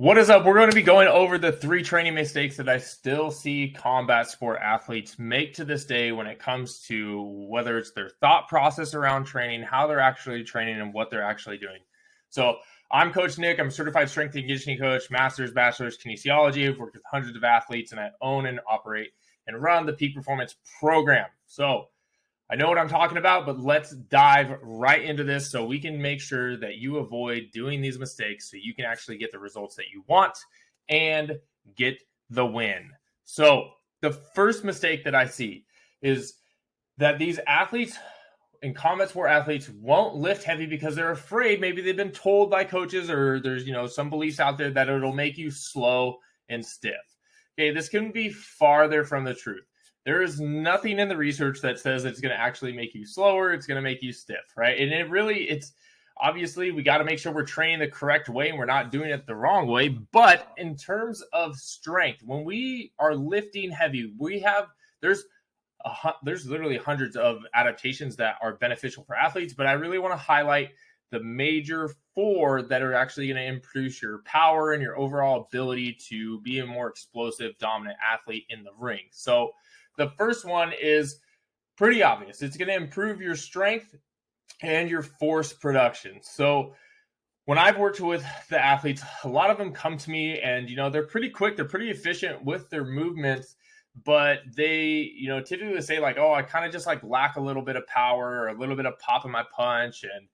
What is up? We're going to be going over the 3 training mistakes that I still see combat sport athletes make to this day when it comes to whether it's their thought process around training, how they're actually training, and what they're actually doing. So I'm Coach Nick. I'm a certified strength and conditioning coach, master's, bachelor's, kinesiology. I've worked with hundreds of athletes, and I own and operate and run the Peak Performance program. So I know what I'm talking about, but let's dive right into this so we can make sure that you avoid doing these mistakes so you can actually get the results that you want and get the win. So the first mistake that I see is that these athletes and combat sport athletes won't lift heavy because they're afraid. Maybe they've been told by coaches or there's, some beliefs out there that it'll make you slow and stiff. Okay, this can be farther from the truth. There is nothing in the research that says it's going to actually make you slower. It's going to make you stiff, right? And it's obviously we got to make sure we're training the correct way and we're not doing it the wrong way. But in terms of strength, when we are lifting heavy, there's literally hundreds of adaptations that are beneficial for athletes. But I really want to highlight the major 4 that are actually going to increase your power and your overall ability to be a more explosive, dominant athlete in the ring. So the first one is pretty obvious. It's going to improve your strength and your force production. So when I've worked with the athletes, a lot of them come to me and, they're pretty quick. They're pretty efficient with their movements, but they, typically say like, oh, I kind of just like lack a little bit of power or a little bit of pop in my punch. And,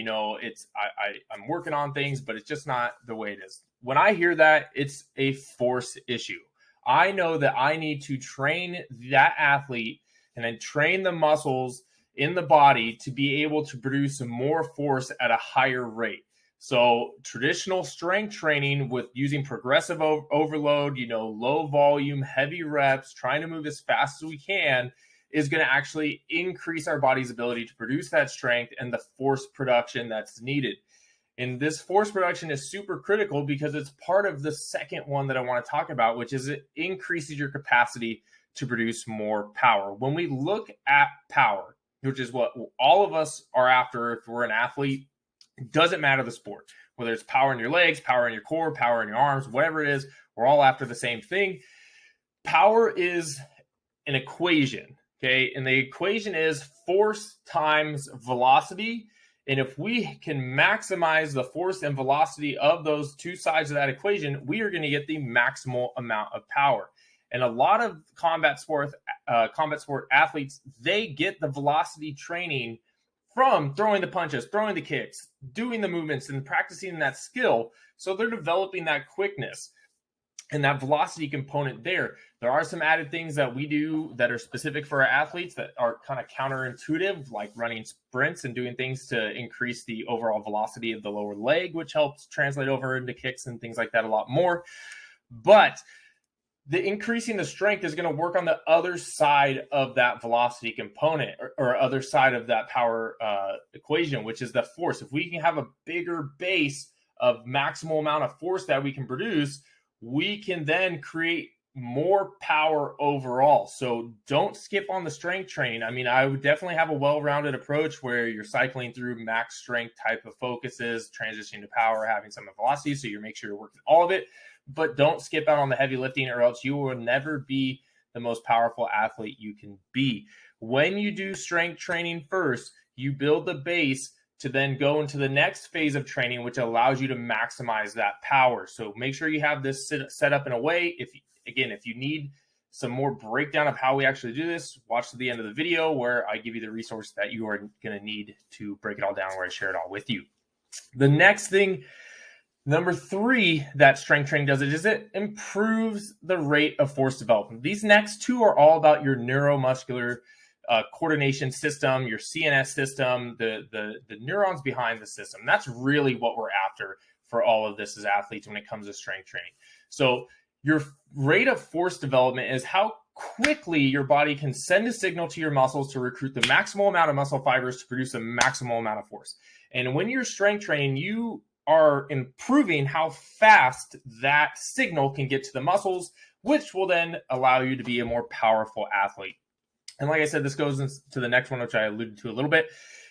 I'm working on things, but it's just not the way it is. When I hear that, it's a force issue. I know that I need to train that athlete and then train the muscles in the body to be able to produce more force at a higher rate. So traditional strength training with using progressive overload, low volume, heavy reps, trying to move as fast as we can is going to actually increase our body's ability to produce that strength and the force production that's needed. And this force production is super critical because it's part of the second one that I want to talk about, which is it increases your capacity to produce more power. When we look at power, which is what all of us are after if we're an athlete, it doesn't matter the sport, whether it's power in your legs, power in your core, power in your arms, whatever it is, we're all after the same thing. Power is an equation, okay? And the equation is force times velocity. And if we can maximize the force and velocity of those two sides of that equation, we are going to get the maximal amount of power. And a lot of combat sport athletes, they get the velocity training from throwing the punches, throwing the kicks, doing the movements, and practicing that skill. So they're developing that quickness and that velocity component there. There are some added things that we do that are specific for our athletes that are kind of counterintuitive, like running sprints and doing things to increase the overall velocity of the lower leg, which helps translate over into kicks and things like that a lot more. But the increasing the strength is going to work on the other side of that velocity component or other side of that power equation, which is the force. If we can have a bigger base of maximal amount of force that we can produce, we can then create more power overall. So don't skip on the strength training. I mean, I would definitely have a well-rounded approach where you're cycling through max strength type of focuses, transitioning to power, having some velocity. So you make sure you're working all of it, but don't skip out on the heavy lifting or else you will never be the most powerful athlete you can be. When you do strength training first, you build the base to then go into the next phase of training, which allows you to maximize that power. So make sure you have this set up in a way. If you need some more breakdown of how we actually do this, watch to the end of the video where I give you the resource that you are going to need to break it all down, where I share it all with you. The next thing, number 3, that strength training does is it improves the rate of force development. These next 2 are all about your neuromuscular coordination system, your CNS system, the neurons behind the system. That's really what we're after for all of this as athletes when it comes to strength training. So your rate of force development is how quickly your body can send a signal to your muscles to recruit the maximal amount of muscle fibers to produce a maximal amount of force. And when you're strength training, you are improving how fast that signal can get to the muscles, which will then allow you to be a more powerful athlete. And like I said, this goes into the next one, which I alluded to a little bit.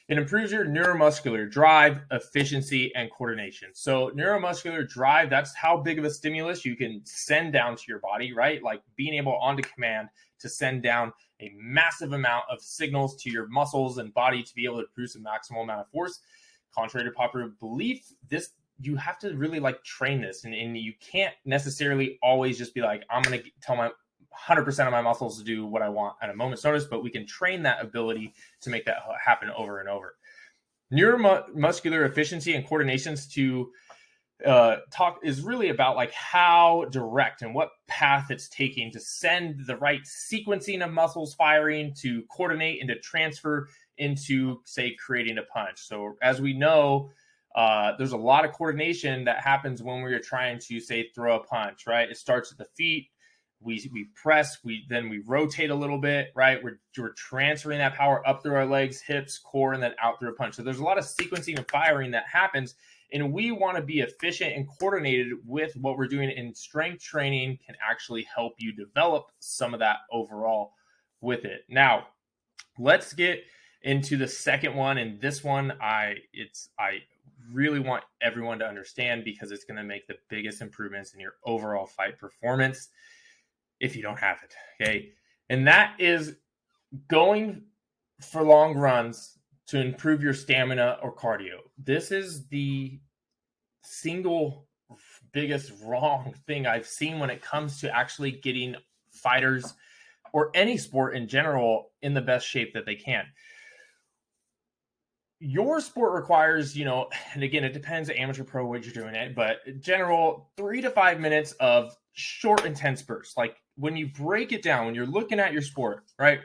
It improves your neuromuscular drive, efficiency, and coordination. So neuromuscular drive, that's how big of a stimulus you can send down to your body, right? Like being able on command to send down a massive amount of signals to your muscles and body to be able to produce a maximal amount of force. Contrary to popular belief, this you have to really like train this, and you can't necessarily always just be like, I'm going to tell my 100% of my muscles to do what I want at a moment's notice, but we can train that ability to make that happen over and over. Neuromuscular efficiency and coordinations to talk is really about like how direct and what path it's taking to send the right sequencing of muscles firing to coordinate and to transfer into, say, creating a punch. So as we know, there's a lot of coordination that happens when we're trying to, say, throw a punch, right? It starts at the feet. We press, then we rotate a little bit, right? We're transferring that power up through our legs, hips, core, and then out through a punch. So there's a lot of sequencing and firing that happens, and we want to be efficient and coordinated with what we're doing in strength training can actually help you develop some of that overall with it. Now, let's get into the second one, and this one I really want everyone to understand because it's going to make the biggest improvements in your overall fight performance if you don't have it, okay? And that is going for long runs to improve your stamina or cardio. This is the single biggest wrong thing I've seen when it comes to actually getting fighters or any sport in general in the best shape that they can. Your sport requires, and again, it depends amateur, pro, what you're doing it, but in general, 3 to 5 minutes of short, intense bursts. Like when you break it down, when you're looking at your sport, right?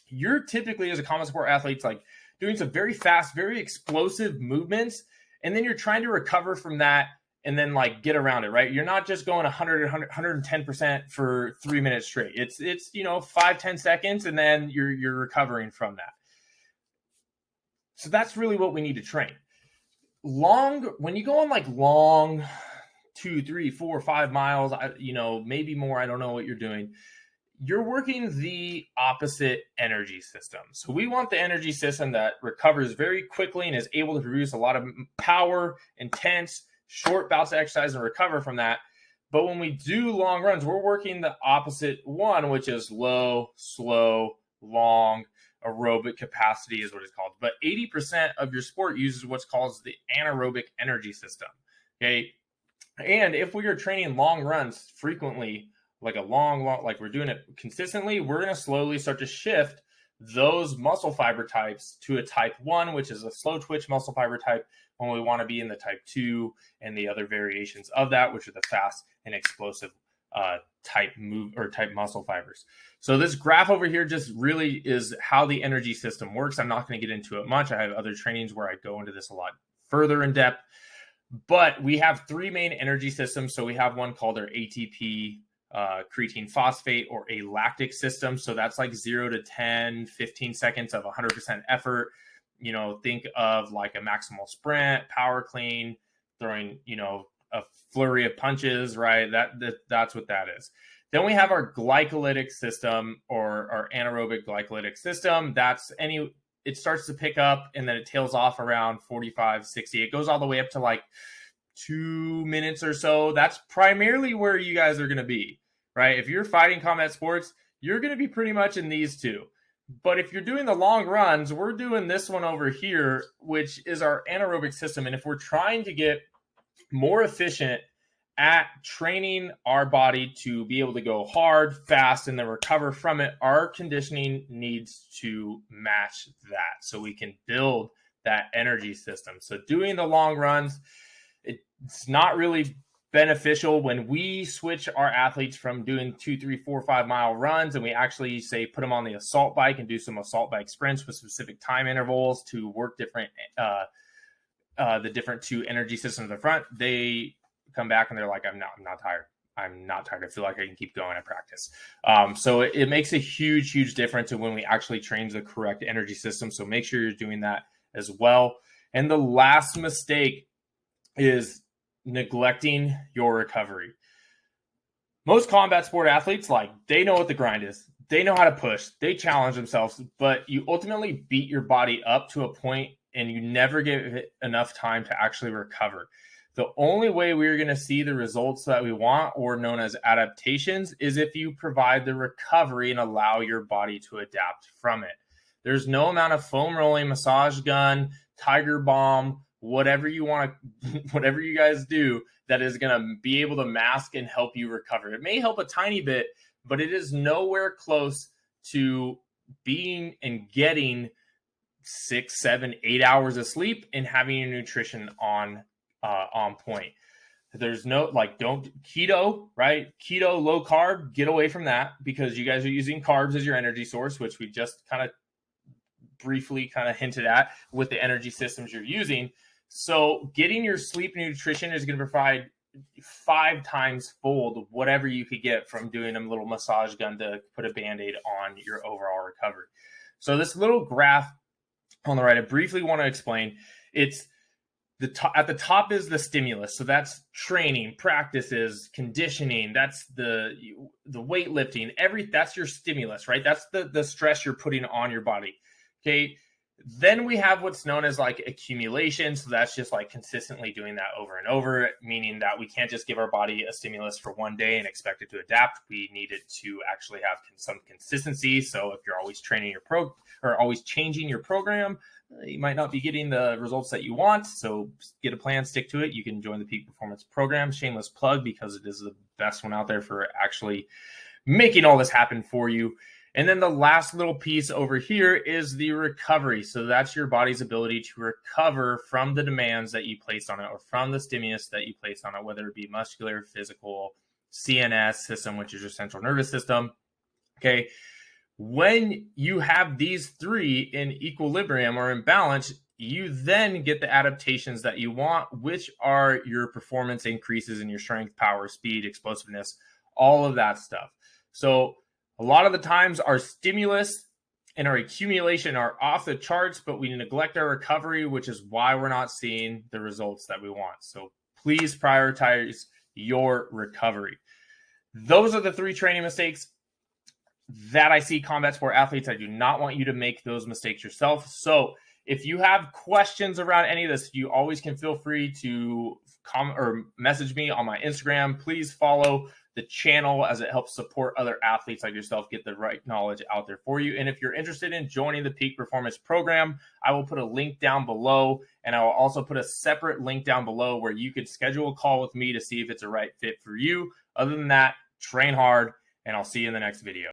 You're typically, as a combat sport athlete, like doing some very fast, very explosive movements, and then you're trying to recover from that and then like get around it, right? You're not just going 100, 110% for 3 minutes straight. It's 5-10 seconds, and then you're recovering from that. So that's really what we need to train. When you go on like long 2, 3, 4, 5 miles, maybe more, I don't know what you're doing. You're working the opposite energy system. So we want the energy system that recovers very quickly and is able to produce a lot of power, intense, short bouts of exercise and recover from that. But when we do long runs, we're working the opposite one, which is low, slow, long, aerobic capacity is what it's called. But 80% of your sport uses what's called the anaerobic energy system. Okay. And if we are training long runs frequently, like like we're doing it consistently, we're going to slowly start to shift those muscle fiber types to a type 1, which is a slow twitch muscle fiber type, when we want to be in the type 2 and the other variations of that, which are the fast and explosive type muscle fibers. So this graph over here just really is how the energy system works. I'm not going to get into it much. I have other trainings where I go into this a lot further in depth, but we have 3 main energy systems. So we have one called our ATP creatine phosphate, or a lactic system. So that's like 0 to 10, 15 seconds of 100% effort. Think of like a maximal sprint, power clean, throwing, a flurry of punches, right? That's what that is. Then we have our glycolytic system, or our anaerobic glycolytic system. It starts to pick up and then it tails off around 45, 60. It goes all the way up to like 2 minutes or so. That's primarily where you guys are going to be, right? If you're fighting combat sports, you're going to be pretty much in these two. But if you're doing the long runs, we're doing this one over here, which is our anaerobic system. And if we're trying to get more efficient at training our body to be able to go hard, fast, and then recover from it, our conditioning needs to match that so we can build that energy system. So doing the long runs, it's not really beneficial when we switch our athletes from doing 2, 3, 4, 5 mile runs, and we actually say put them on the assault bike and do some assault bike sprints with specific time intervals to work different the different 2 energy systems in the front. They come back and they're like, I'm not tired. I'm not tired. I feel like I can keep going at practice. So it makes a huge difference in when we actually train the correct energy system. So make sure you're doing that as well. And the last mistake is neglecting your recovery. Most combat sport athletes, they know what the grind is. They know how to push. They challenge themselves, but you ultimately beat your body up to a point and you never give it enough time to actually recover. The only way we're going to see the results that we want, or known as adaptations, is if you provide the recovery and allow your body to adapt from it. There's no amount of foam rolling, massage gun, Tiger Balm, whatever you want to, whatever you guys do, that is going to be able to mask and help you recover. It may help a tiny bit, but it is nowhere close to being and getting 6, 7, 8 hours of sleep and having your nutrition on point. There's no, like, don't keto, right? Keto, low carb, get away from that, because you guys are using carbs as your energy source, which we just kind of briefly kind of hinted at with the energy systems you're using. So getting your sleep nutrition is going to provide 5 times fold whatever you could get from doing a little massage gun to put a Band-Aid on your overall recovery. So this little graph on the right, I briefly want to explain. It's at the top is the stimulus. So that's training, practices, conditioning. That's the weightlifting. That's your stimulus, right? That's the stress you're putting on your body. Okay. Then we have what's known as like accumulation. So that's just like consistently doing that over and over, meaning that we can't just give our body a stimulus for one day and expect it to adapt. We need it to actually have some consistency. So if you're always training or always changing your program, you might not be getting the results that you want. So get a plan, stick to it. You can join the Peak Performance Program. Shameless plug, because it is the best one out there for actually making all this happen for you. And then the last little piece over here is the recovery. So that's your body's ability to recover from the demands that you place on it, or from the stimulus that you place on it, whether it be muscular, physical, CNS system, which is your central nervous system. Okay. When you have these 3 in equilibrium or in balance, you then get the adaptations that you want, which are your performance increases in your strength, power, speed, explosiveness, all of that stuff. So a lot of the times our stimulus and our accumulation are off the charts, but we neglect our recovery, which is why we're not seeing the results that we want. So please prioritize your recovery. Those are the 3 training mistakes that I see combat sport athletes. I do not want you to make those mistakes yourself. So if you have questions around any of this, you always can feel free to comment or message me on my Instagram. Please follow the channel, as it helps support other athletes like yourself get the right knowledge out there for you. And if you're interested in joining the Peak Performance Program, I will put a link down below, and I will also put a separate link down below where you could schedule a call with me to see if it's a right fit for you. Other than that, train hard, and I'll see you in the next video.